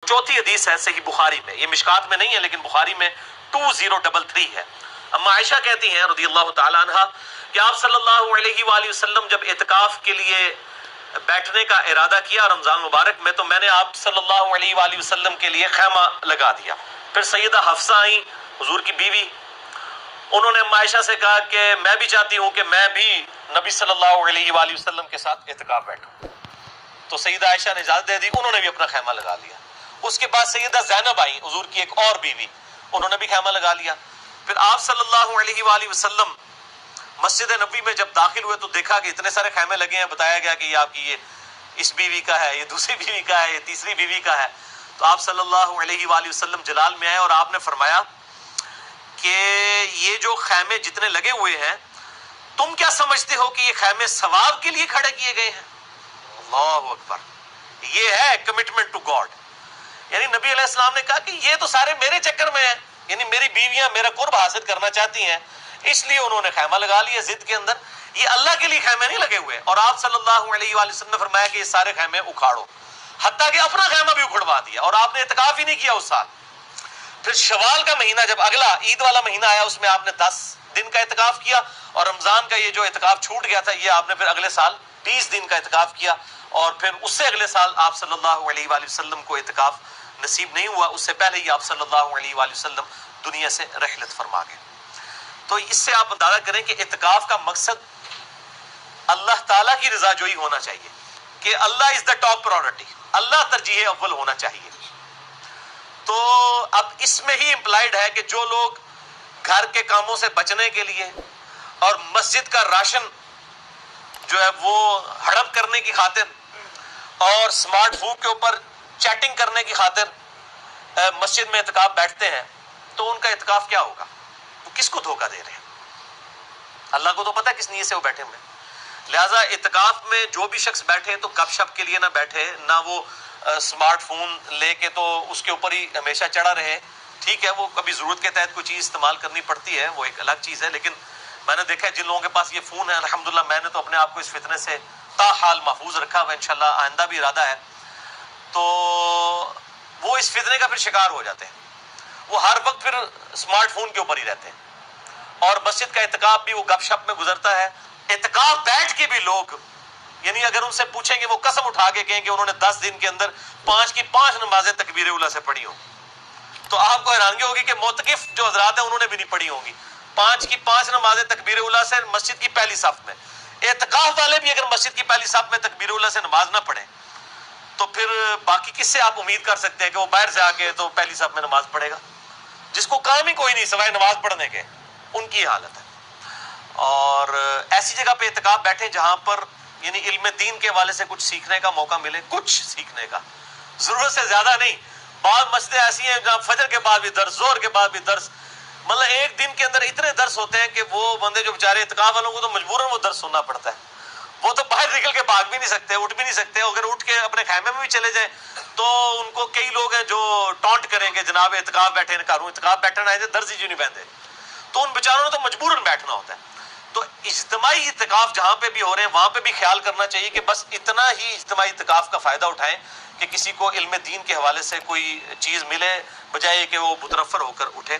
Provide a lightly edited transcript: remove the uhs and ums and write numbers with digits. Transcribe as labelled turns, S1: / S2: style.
S1: चौथी हदीस है सही बुखारी में, ये मिशकात में नहीं है लेकिन बुखारी में 2033 है। अम्मा आयशा कहती हैं रज़ियल्लाहु ताला अन्हा कि आप सल्लल्लाहु अलैहि वसल्लम जब इत्काफ के लिए बैठने का इरादा किया रमजान मुबारक में, तो मैंने आप सल्लल्लाहु अलैहि वसल्लम के लिए खैमा लगा दिया। फिर सैयदा हफ्सा आई, हुजूर की बीवी, उन्होंने अम्मा आयशा से कहा कि मैं भी चाहती हूँ कि मैं भी नबी सल्लल्लाहु अलैहि वसल्लम के साथ इत्काफ बैठूं। तो सैयदा आयशा ने इजाजत दे दी, उन्होंने भी अपना खैमा लगा लिया। उसके बाद सैयदा ज़ैनब आई, हुजूर की एक और बीवी, उन्होंने भी खैमा लगा लिया। फिर आप सल्लल्लाहु अलैहि वसल्लम मस्जिद नबी में जब दाखिल हुए तो देखा कि इतने सारे खैमे लगे हैं। बताया गया कि ये आपकी ये इस बीवी का है, ये दूसरी बीवी का है, ये तीसरी बीवी का है। तो आप सल्लल्लाहु अलैहि वसल्लम जलाल में आए और आपने फरमाया कि ये जो खैमे जितने लगे हुए हैं, तुम क्या समझते हो कि ये खैमे सवाब के लिए खड़े किए गए हैं? अल्लाहु अकबर, ये है कमिटमेंट टू गॉड। यानी नबी अलैहिस्सलाम ने कहा कि ये तो सारे मेरे चक्कर में है, यानी मेरी बीवियां मेरा कुर्ब हासिल करना चाहती हैं, इसलिए उन्होंने खैमा लगा लिया जिद के अंदर। ये अल्लाह के लिए खैमे नहीं लगे हुए। और आप सल्लल्लाहु अलैहि वसल्लम ने फरमाया कि ये सारे खैमे उखाड़ो, हत्ता कि अपना खैमा भी उखड़वा दिया। और आपने इत्काफ ही नहीं किया उस साल। फिर शवाल का महीना जब अगला ईद वाला महीना आया, उसमें आपने 10 दिन का इत्काफ किया। और रमजान का ये जो इत्काफ छूट गया था, ये आपने फिर अगले साल 20 दिन का इत्काफ किया। और फिर उससे अगले साल आप सल्लल्लाहु अलैहि वसल्लम को इत्काफ नसीब नहीं हुआ, उससे पहले ही आप सल्लल्लाहु अलैहि वसल्लम दुनिया से रहलत फरमा गए। तो इससे आप अंदाजा करें कि इत्काफ का मकसद अल्लाह ताला की रज़ाजोई होना चाहिए, कि अल्लाह इज द टॉप प्रायोरिटी, अल्लाह तरजीह अव्वल होना चाहिए। तो अब इसमें ही इंप्लाइड है कि जो लोग घर के कामों से बचने के लिए और मस्जिद का राशन जो है वो हड़प करने की खातिर और स्मार्टफोन के ऊपर चैटिंग करने की खातिर मस्जिद में इत्काफ बैठते हैं, तो उनका इत्काफ क्या होगा? वो किसको धोखा दे रहे हैं? अल्लाह को तो पता है किस नीयत से वो बैठे हुए। लिहाजा इत्काफ में जो भी शख्स बैठे तो गपशप के लिए ना बैठे, ना वो स्मार्टफोन लेके तो उसके ऊपर ही हमेशा चढ़ा रहे। ठीक है, वो कभी जरूरत के तहत कोई चीज इस्तेमाल करनी पड़ती है, वो एक अलग चीज है। लेकिन मैंने देखा है जिन लोगों के पास ये फोन है, अल्हम्दुलिल्लाह मैंने तो अपने आप को इस फितने से ताहाल महफूज रखा हुआ, इंशाल्लाह आइंदा भी इरादा है। तो वो इस फितने का फिर शिकार हो जाते हैं, वो हर वक्त फिर स्मार्टफोन के ऊपर ही रहते हैं। और मस्जिद का इत्काफ भी वो गपशप में गुजरता है। इत्काफ बैठ के भी लोग, यानी अगर उनसे पूछेंगे वो कसम उठा के कहें कि उन्होंने 10 दिन के अंदर 5 की 5 नमाजें तकबीर उला से पढ़ी हो, तो आपको हैरानगी होगी कि मोतकिफ जो हजरात हैं उन्होंने भी नहीं पढ़ी होंगी 5 की 5 नमाजें तकबीर उला से मस्जिद की पहली सफ में। इत्काफ वाले भी अगर मस्जिद की पहली सफ में तकबीर उला से नमाज ना पढ़े तो फिर बाकी किससे आप उम्मीद कर सकते हैं कि वो बाहर से आके तो पहली सफ में नमाज पढ़ेगा? जिसको काम ही कोई नहीं सिवाय नमाज पढ़ने के, उनकी हालत है। और ऐसी जगह पे इत्काफ बैठे जहां पर यानी इल्म दीन के हवाले से कुछ सीखने का मौका मिले, कुछ सीखने का, जरूरत से ज्यादा नहीं। बाद मस्जिदें ऐसी हैं जहां फजर के बाद भी दर्स, जोहर के बाद भी दर्स, मतलब एक दिन के अंदर इतने दर्स होते हैं कि वो बंदे जो बेचारे इत्काफ वालों को तो मजबूरन वो दर्स सुनना पड़ता है। वो तो बाहर निकल के भाग भी नहीं सकते, उठ भी नहीं सकते। अगर उठ के अपने खैमे में भी चले जाए तो उनको कई लोग हैं जो टॉन्ट करेंगे, जनाब इत्काफ बैठे इत्काफ बैठना है, दर्स ही क्यों नहीं पहनते? तो उन बेचारों ने तो मजबूरन बैठना होता है। तो इज्तिमाई इत्काफ जहां पे भी हो रहे हैं वहां पे भी ख्याल करना चाहिए कि बस इतना ही इज्तिमाई इत्काफ का फायदा उठाएं कि किसी को इल्म दीन के हवाले से कोई चीज मिले, बजाय कि वो मुतरफर होकर उठे।